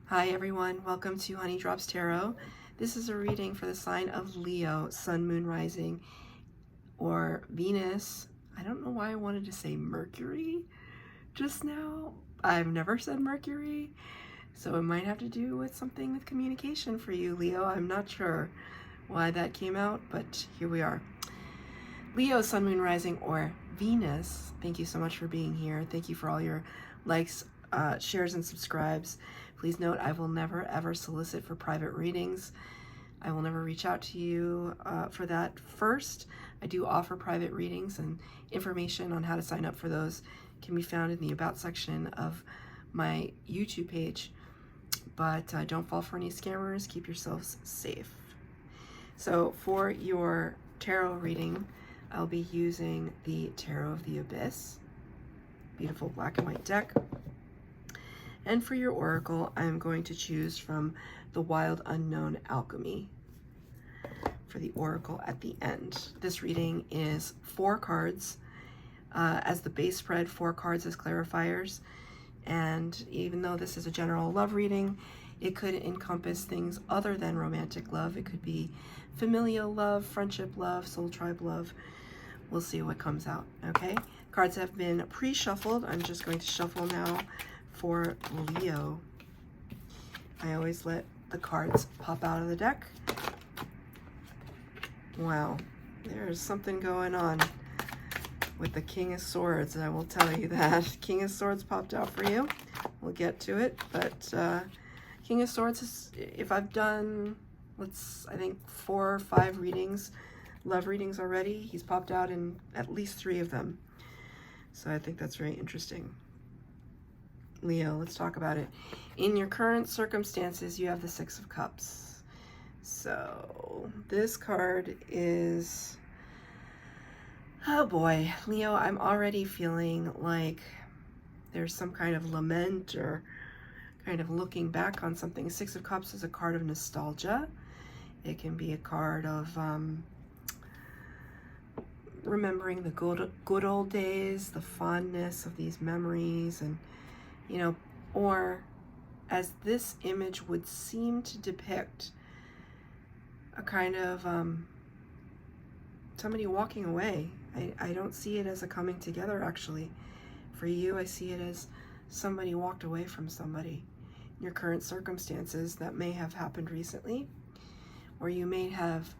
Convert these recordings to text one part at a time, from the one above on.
Hi everyone, welcome to Honey Drops Tarot. This is a reading for the sign of Leo, Sun, Moon, Rising, or Venus. I don't know why I wanted to say Mercury just now. I've never said Mercury, so it might have to do with something with communication for you, Leo. I'm not sure why that came out, but here we are. Leo, Sun, Moon, Rising, or Venus, thank you so much for being here. Thank you for all your likes, shares, and subscribes. Please note, I will never ever solicit for private readings. I will never reach out to you for that. First, I do offer private readings, and information on how to sign up for those can be found in the About section of my YouTube page. But don't fall for any scammers. Keep yourselves safe. So for your tarot reading, I'll be using the Tarot of the Abyss, beautiful black and white deck. And for your oracle, I'm going to choose from the Wild Unknown Alchemy for the oracle at the end. This reading is 4 cards as the base spread, 4 cards as clarifiers. And even though this is a general love reading, it could encompass things other than romantic love. It could be familial love, friendship love, soul tribe love. We'll see what comes out, okay? Cards have been pre-shuffled. I'm just going to shuffle now for Leo. I always let the cards pop out of the deck. Wow, there's something going on with the King of Swords, I will tell you that. King of Swords popped out for you. We'll get to it, but King of Swords is, if I've done, I think 4 or 5 readings, love readings already, he's popped out in at least 3 of them. So I think that's very interesting. Leo, let's talk about it. In your current circumstances, you have the 6 of Cups. So this card is, oh boy, Leo, I'm already feeling like there's some kind of lament or kind of looking back on something. 6 of Cups is a card of nostalgia. It can be a card of remembering the good old days, the fondness of these memories, and you know, or as this image would seem to depict, a kind of somebody walking away. I don't see it as a coming together, actually. For you, I see it as somebody walked away from somebody. In your current circumstances, that may have happened recently, or you may have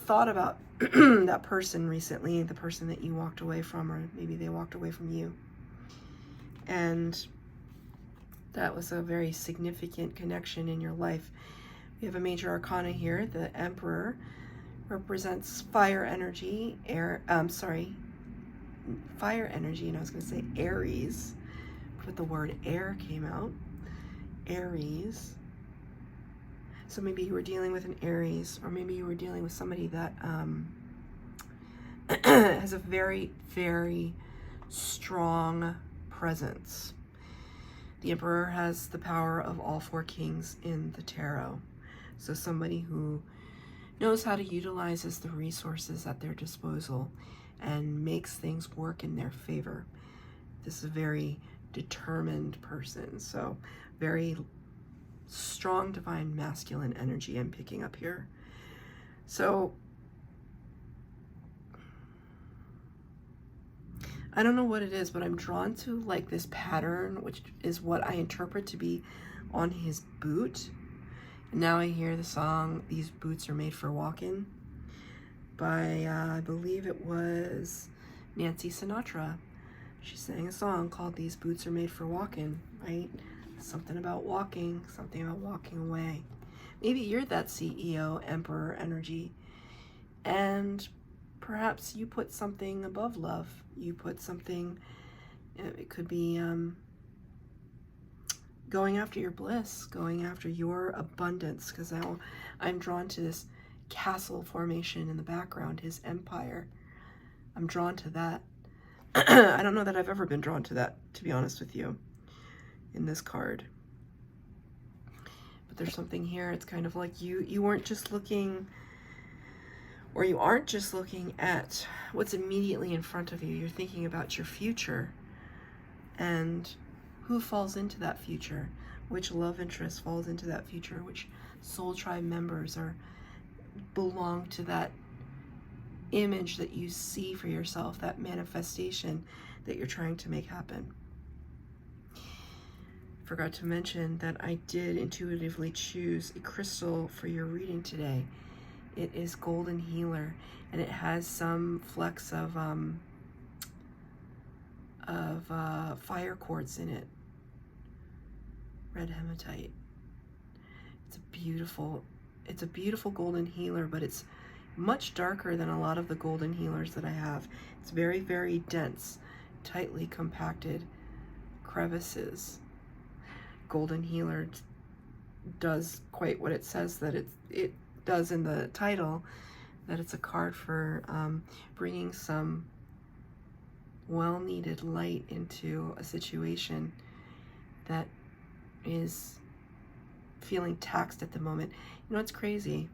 thought about that person recently, the person that you walked away from, or maybe they walked away from you. And that was a very significant connection in your life. We have a major arcana here. The Emperor represents fire energy, fire energy, and I was going to say Aries, but the word air came out. Aries. So maybe you were dealing with an Aries, or maybe you were dealing with somebody that has a very, very strong presence. The Emperor has the power of all 4 kings in the tarot. So somebody who knows how to utilize the resources at their disposal and makes things work in their favor. This is a very determined person. So very strong divine masculine energy I'm picking up here. So I don't know what it is, but I'm drawn to like this pattern, which is what I interpret to be on his boot. And now I hear the song, These Boots Are Made for Walking, by, I believe it was Nancy Sinatra. She sang a song called These Boots Are Made for Walking, right? Something about walking, something about walking away. Maybe you're that CEO, Emperor energy, and perhaps you put something above love. You put something, it could be going after your bliss, going after your abundance, because now I'm drawn to this castle formation in the background, his empire. I'm drawn to that. I don't know that I've ever been drawn to that, to be honest with you, in this card. But there's something here. It's kind of like you weren't just looking, or you aren't just looking at what's immediately in front of you. You're thinking about your future and who falls into that future. which love interest falls into that future, which soul tribe members belong to that image that you see for yourself, that manifestation that you're trying to make happen. Forgot to mention that I did intuitively choose a crystal for your reading today. It is Golden Healer, and it has some flecks of fire quartz in it. Red hematite. It's a beautiful golden healer, but it's much darker than a lot of the golden healers that I have. It's very, very dense, tightly compacted crevices. Golden Healer does quite what it says that it does in the title, that it's a card for bringing some well-needed light into a situation that is feeling taxed at the moment. You know, it's crazy.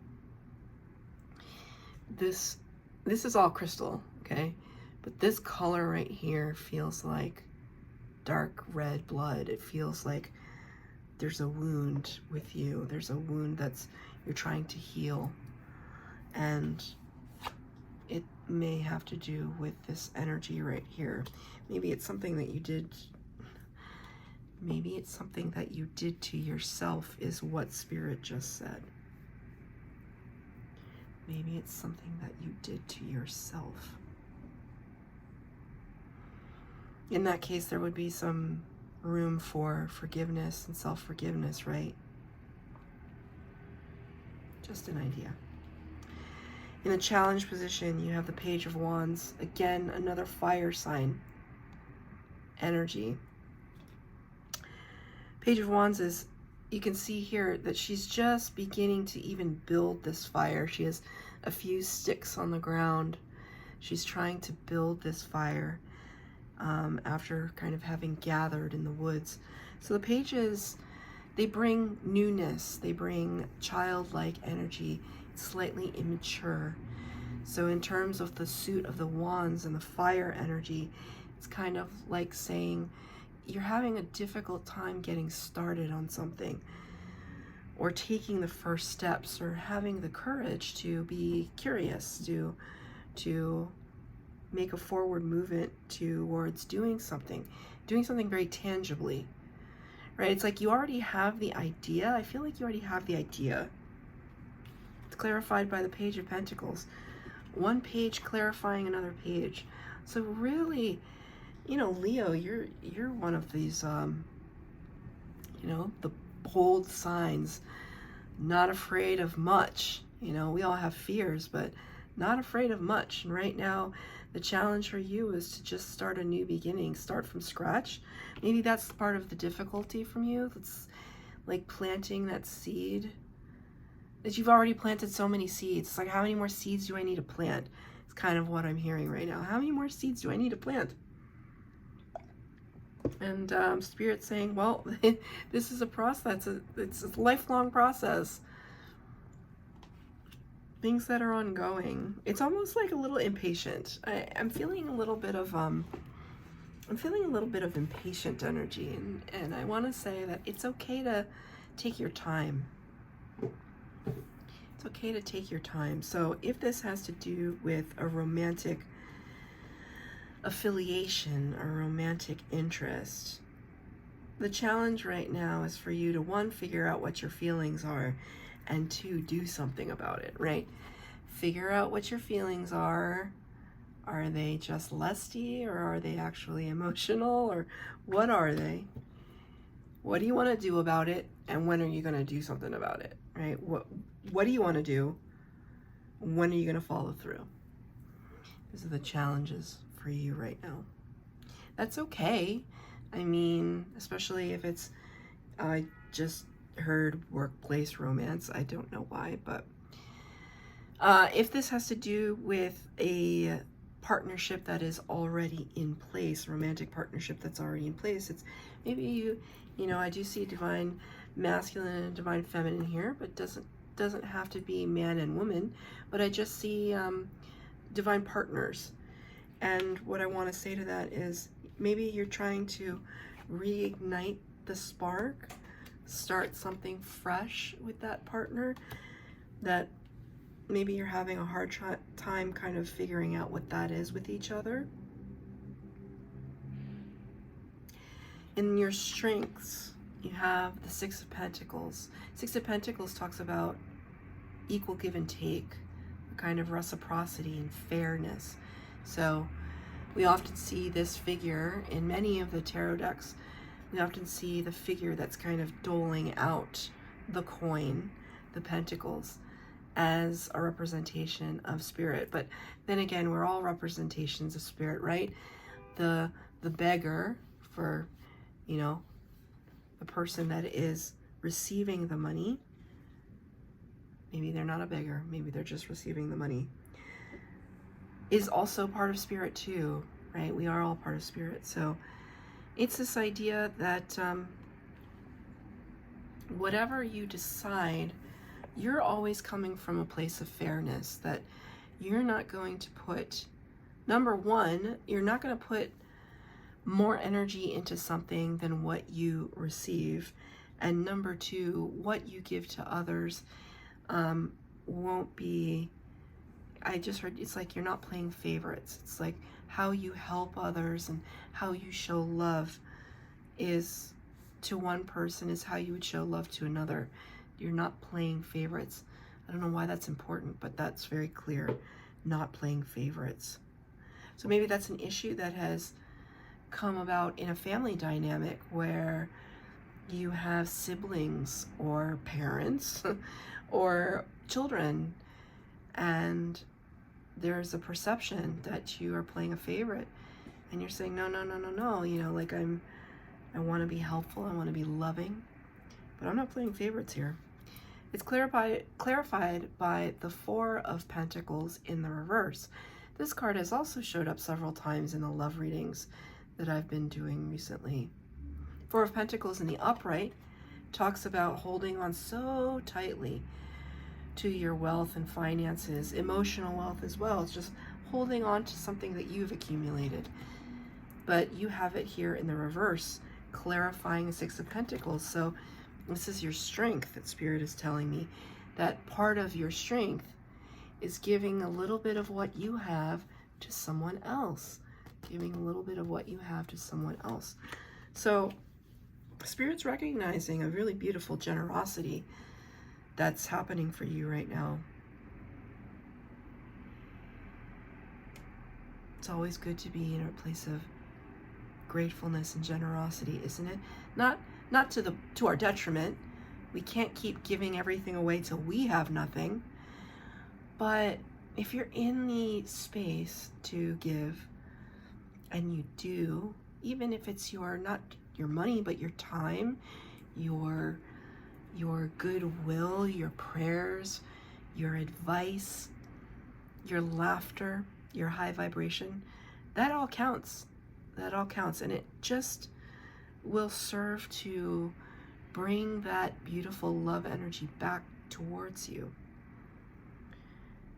This is all crystal, okay? But this color right here feels like dark red blood. It feels like there's a wound with you. There's a wound you're trying to heal. And it may have to do with this energy right here. Maybe it's something that you did. Maybe it's something that you did to yourself, is what Spirit just said. Maybe it's something that you did to yourself. In that case, there would be some room for forgiveness and self-forgiveness, right? Just an idea. In the challenge position, you have the Page of Wands. Again, another fire sign energy. Page of Wands is, you can see here that she's just beginning to even build this fire. She has a few sticks on the ground. She's trying to build this fire after kind of having gathered in the woods. So the pages, they bring newness. They bring childlike energy, slightly immature. So in terms of the suit of the wands and the fire energy, it's kind of like saying you're having a difficult time getting started on something, or taking the first steps, or having the courage to be curious, to make a forward movement towards doing something very tangibly, right? It's like you already have the idea. I feel like you already have the idea. It's clarified by the Page of Pentacles. One page clarifying another page. So really, you know, Leo, you're one of these, you know, the bold signs, not afraid of much. You know, we all have fears, but not afraid of much. And right now, the challenge for you is to just start a new beginning, start from scratch. Maybe that's part of the difficulty from you. It's like planting that seed that you've already planted so many seeds. It's like, how many more seeds do I need to plant? It's kind of what I'm hearing right now. How many more seeds do I need to plant? And Spirit's saying, well, this is a process. It's a lifelong process. Things that are ongoing. It's almost like a little impatient. I'm feeling a little bit of impatient energy, and I want to say that it's okay to take your time. It's okay to take your time. So if this has to do with a romantic affiliation or romantic interest, the challenge right now is for you to, one, figure out what your feelings are, and two, do something about it, right? Figure out what your feelings are. Are they just lusty, or are they actually emotional, or what are they? What do you want to do about it, and when are you going to do something about it, right? What do you want to do? When are you going to follow through? These are the challenges for you right now. That's okay. I mean, especially if it's, I just heard workplace romance. I don't know why, but if this has to do with a partnership that is already in place, romantic partnership that's already in place, it's maybe you know, I do see divine masculine and divine feminine here, but doesn't have to be man and woman, but I just see divine partners. And what I want to say to that is, maybe you're trying to reignite the spark start something fresh with that partner that maybe you're having a hard time kind of figuring out what that is with each other. In your strengths, you have the Six of Pentacles. Six of Pentacles talks about equal give and take, a kind of reciprocity and fairness. So we often see this figure in many of the tarot decks. We often see the figure that's kind of doling out the coin, the pentacles, as a representation of spirit. But then again, we're all representations of spirit, right? The beggar, for, you know, the person that is receiving the money, maybe they're not a beggar, maybe they're just receiving the money, is also part of spirit too, right? We are all part of spirit. So it's this idea that whatever you decide, you're always coming from a place of fairness, that you're not going to put, number one, you're not going to put more energy into something than what you receive. And number two, what you give to others won't be, I just heard, it's like you're not playing favorites. It's like how you help others and how you show love is, to one person, is how you would show love to another. You're not playing favorites. I don't know why that's important, but that's very clear. Not playing favorites. So maybe that's an issue that has come about in a family dynamic where you have siblings or parents or children, and there's a perception that you are playing a favorite, and you're saying, no, no, no, no, no, you know, like I want to be helpful, I want to be loving, but I'm not playing favorites here. It's clarified by the Four of Pentacles in the reverse. This card has also showed up several times in the love readings that I've been doing recently. Four of Pentacles in the upright talks about holding on so tightly to your wealth and finances, emotional wealth as well. It's just holding on to something that you've accumulated. But you have it here in the reverse, clarifying the Six of Pentacles. So this is your strength that Spirit is telling me, that part of your strength is giving a little bit of what you have to someone else. Giving a little bit of what you have to someone else. So Spirit's recognizing a really beautiful generosity that's happening for you right now. It's always good to be in a place of gratefulness and generosity, isn't it? Not to our detriment. We can't keep giving everything away till we have nothing. But if you're in the space to give, and you do, even if it's not your money, but your time, your goodwill, your prayers, your advice, your laughter, your high vibration, that all counts. That all counts, and it just will serve to bring that beautiful love energy back towards you.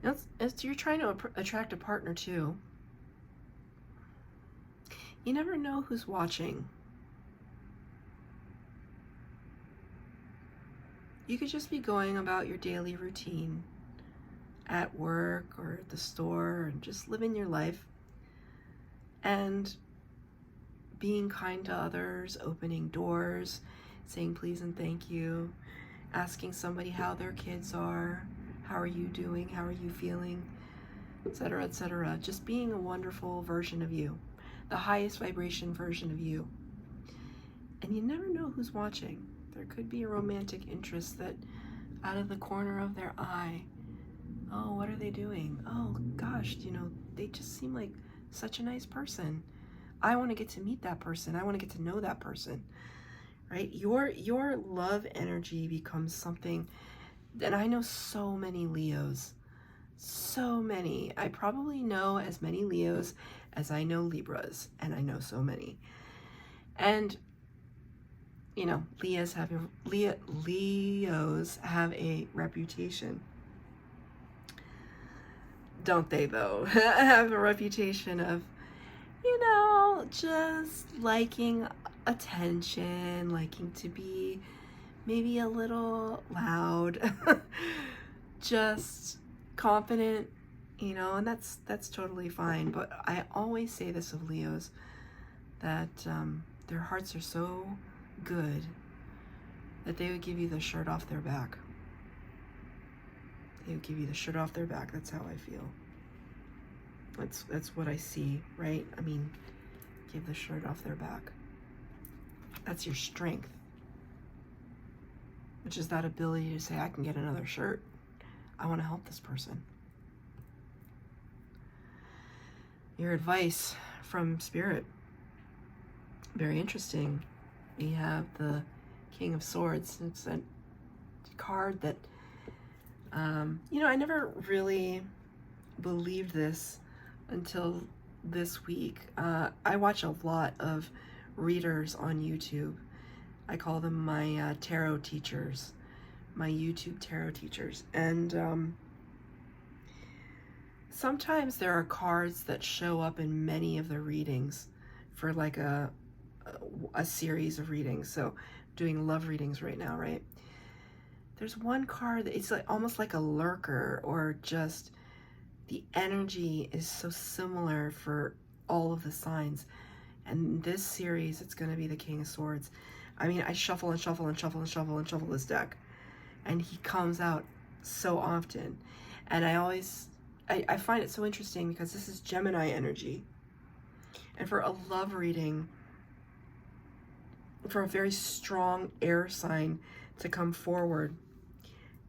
Now, as you're trying to attract a partner too, you never know who's watching. You could just be going about your daily routine at work or at the store and just living your life and being kind to others, opening doors, saying please and thank you, asking somebody how their kids are, how are you doing, how are you feeling, etc., etc. Just being a wonderful version of you, the highest vibration version of you. And you never know who's watching. There could be a romantic interest that out of the corner of their eye, oh, what are they doing? Oh gosh, you know, they just seem like such a nice person. I want to get to meet that person. I want to get to know that person, right? Your love energy becomes something, and I know so many Leos, so many. I probably know as many Leos as I know Libras, and I know so many. And you know, Leos have a reputation, don't they though? Have a reputation of, you know, just liking attention, liking to be maybe a little loud, just confident, you know, and that's totally fine. But I always say this of Leos, that their hearts are so good that they would give you the shirt off their back. They would give you the shirt off their back. That's how I feel. That's what I see, right? I mean, give the shirt off their back. That's your strength, which is that ability to say, I can get another shirt. I want to help this person. Your advice from Spirit. Very interesting. We have the King of Swords. It's a card that, you know, I never really believed this until this week. I watch a lot of readers on YouTube. I call them my tarot teachers, my YouTube tarot teachers. And sometimes there are cards that show up in many of the readings for like a series of readings. So doing love readings right now, right? There's one card that it's like almost like a lurker, or just the energy is so similar for all of the signs. And this series, it's going to be the King of Swords. I mean, I shuffle and shuffle and shuffle and shuffle and shuffle this deck, and he comes out so often. And I find it so interesting because this is Gemini energy. And for a love reading, for a very strong air sign to come forward,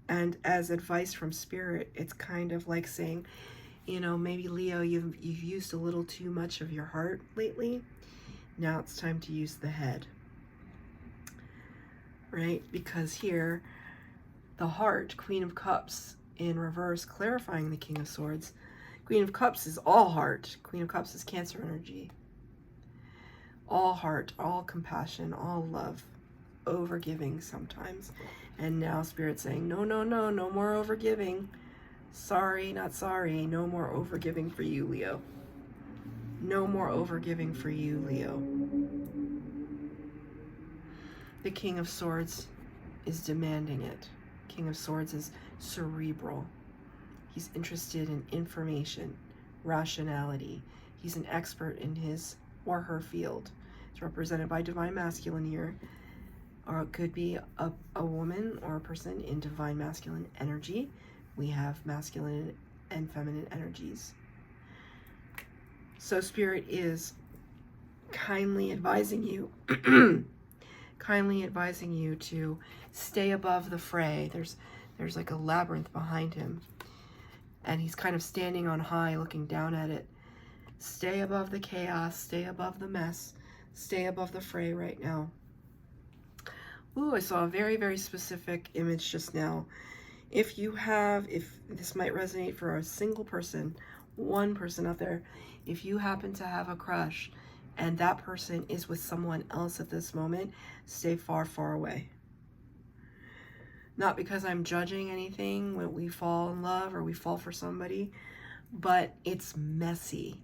and as advice from Spirit, it's kind of like saying, you know, maybe Leo, you've used a little too much of your heart lately. Now it's time to use the head, right? Because here, the heart, Queen of Cups in reverse, clarifying the King of Swords. Queen of Cups is all heart. Queen of Cups is Cancer energy. All heart, all compassion, all love, overgiving sometimes. And now Spirit's saying, no, no, no, no more overgiving. Sorry, not sorry. No more overgiving for you, Leo. No more overgiving for you, Leo. The King of Swords is demanding it. King of Swords is cerebral. He's interested in information, rationality. He's an expert in his or her field. It's represented by Divine Masculine here. Or it could be a woman or a person in Divine Masculine energy. We have masculine and feminine energies. So Spirit is kindly advising you, to stay above the fray. There's like a labyrinth behind him, and he's kind of standing on high, looking down at it. Stay above the chaos, stay above the mess, stay above the fray right now. Ooh, I saw a very, very specific image just now. If this might resonate for a single person, one person out there, if you happen to have a crush and that person is with someone else at this moment, stay far, far away. Not because I'm judging anything when we fall in love or we fall for somebody, but it's messy.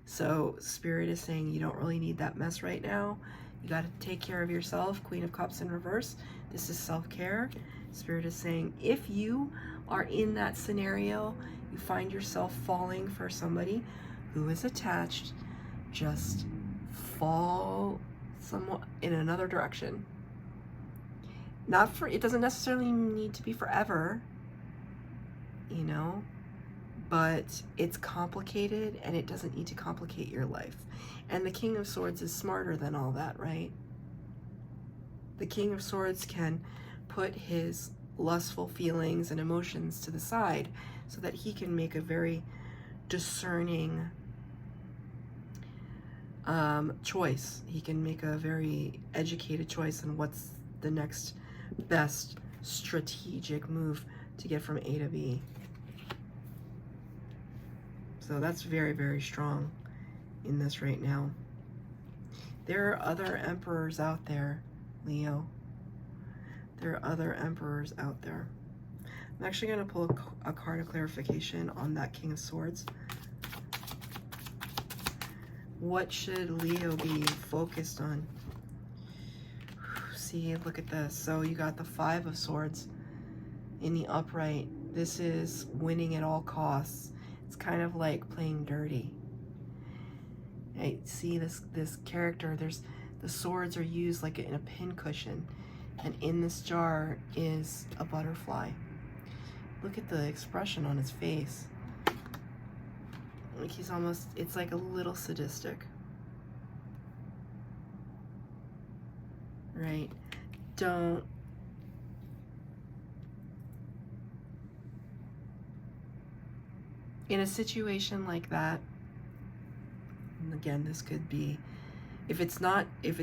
So Spirit is saying you don't really need that mess right now. You got to take care of yourself. Queen of Cups in reverse. This is self-care. Spirit is saying if you are in that scenario, you find yourself falling for somebody who is attached, just fall somewhat in another direction. It doesn't necessarily need to be forever, you know, but it's complicated and it doesn't need to complicate your life. And the King of Swords is smarter than all that, right? The King of Swords can put his lustful feelings and emotions to the side so that he can make a very discerning choice. He can make a very educated choice on what's the next best strategic move to get from A to B. So that's very, very strong in this right now. There are other emperors out there, Leo. There are other emperors out there. I'm actually going to pull a card of clarification on that King of Swords. What should Leo be focused on? see, look at this. So you got the 5 of Swords in the upright. This is winning at all costs. It's kind of like playing dirty. Right? See this character, there's the swords are used like in a pin cushion, and in this jar is a butterfly. Look at the expression on his face. Like he's almost, it's like a little sadistic. Right? Don't in a situation like that, and again, this could be, if it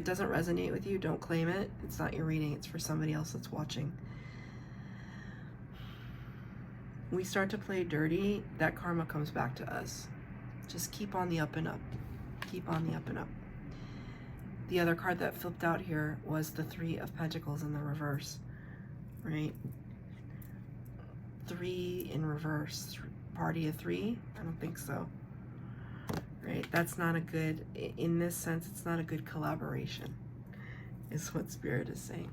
doesn't resonate with you, don't claim it. It's not your reading, it's for somebody else that's watching. We start to play dirty, that karma comes back to us. Just keep on the up and up. Keep on the up and up. The other card that flipped out here was the 3 of Pentacles in the reverse, right? 3 in reverse. Party of 3? I don't think so. Right? That's not a good, in this sense, it's not a good collaboration, is what Spirit is saying.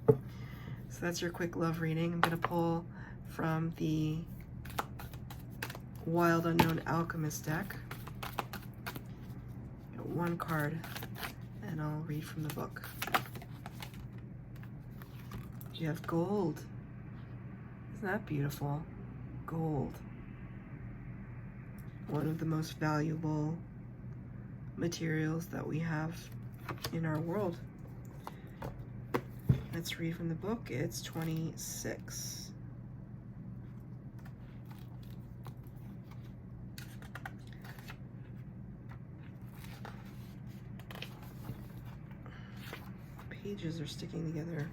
So that's your quick love reading. I'm going to pull from the Wild Unknown Alchemist deck. Got 1 card, and I'll read from the book. You have gold. Isn't that beautiful? Gold. One of the most valuable materials that we have in our world. Let's read from the book. It's 26. Pages are sticking together.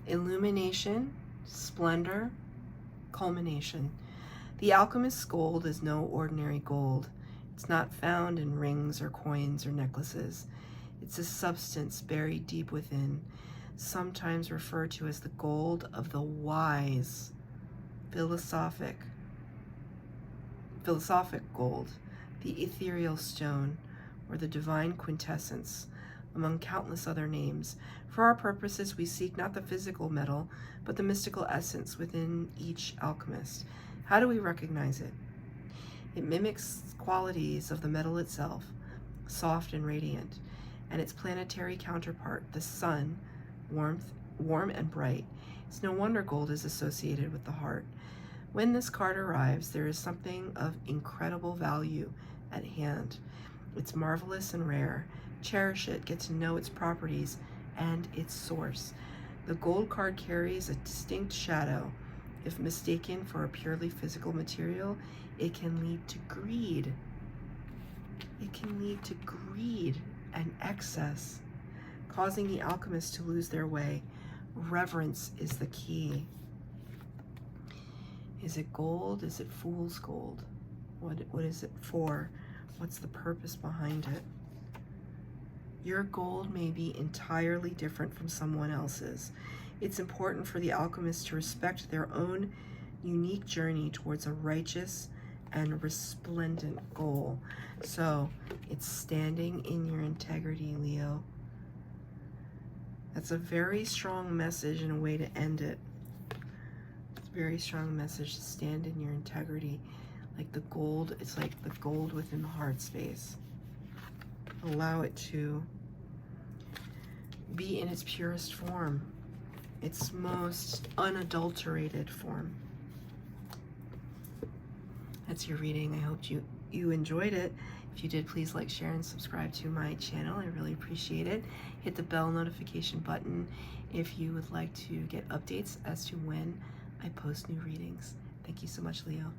Illumination, splendor, culmination. The alchemist's gold is no ordinary gold. It's not found in rings or coins or necklaces. It's a substance buried deep within, sometimes referred to as the gold of the wise, philosophic gold, the ethereal stone, or the divine quintessence, among countless other names. For our purposes, we seek not the physical metal, but the mystical essence within each alchemist. How do we recognize it? It mimics qualities of the metal itself, soft and radiant, and its planetary counterpart, the sun, warm and bright. It's no wonder gold is associated with the heart. When this card arrives, there is something of incredible value at hand. It's marvelous and rare. Cherish it, get to know its properties and its source. The gold card carries a distinct shadow. If mistaken for a purely physical material, it can lead to greed. It can lead to greed and excess, causing the alchemists to lose their way. Reverence is the key. Is it gold? Is it fool's gold? What is it for? What's the purpose behind it? Your gold may be entirely different from someone else's. It's important for the alchemists to respect their own unique journey towards a righteous and resplendent goal. So it's standing in your integrity, Leo. That's a very strong message and a way to end it. It's a very strong message to stand in your integrity. Like the gold, it's like the gold within the heart space. Allow it to be in its purest form, its most unadulterated form. That's your reading. I hope you enjoyed it. If you did, please like, share, and subscribe to my channel. I really appreciate it. Hit the bell notification button if you would like to get updates as to when I post new readings. Thank you so much, Leo.